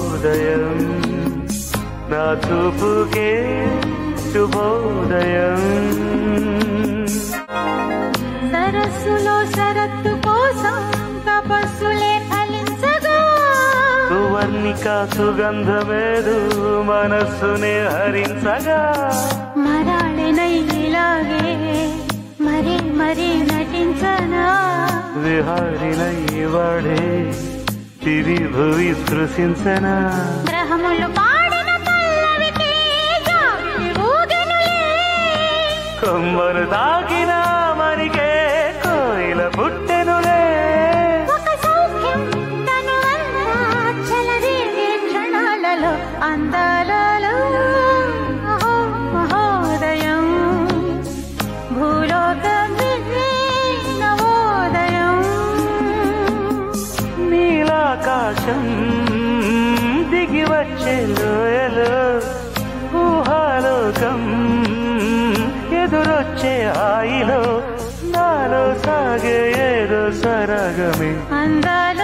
శుభోదయం నా చూపుకే శుభోదయం సరస్సులో శరత్తు కోసం తపస్సులే ఫలించగా సువర్ణిక సుగంధమేదు మనస్సునే హరించగా మరాళనై ఇలాగే మరీ మరీ నటించనా విహారినై వాడే తిరి భువి స్పృశించనా గ్రహములు పాడిన పల్లవికి జాబిలి ఊగెనులే కొమ్మను తాకిన మరికే కోయిల పుట్టెనులే ఒక సౌఖ్యం తను చెలరేగే క్షణాలలో అందాలలో మహోదయం భూలోకమే నవోదయం నీలాకాశం దిగి వచ్చే లోయలో ఊహాలోకం ఎదురొచ్చే హాయిలో నాలో సాగే ఏదో సరగమే అందాల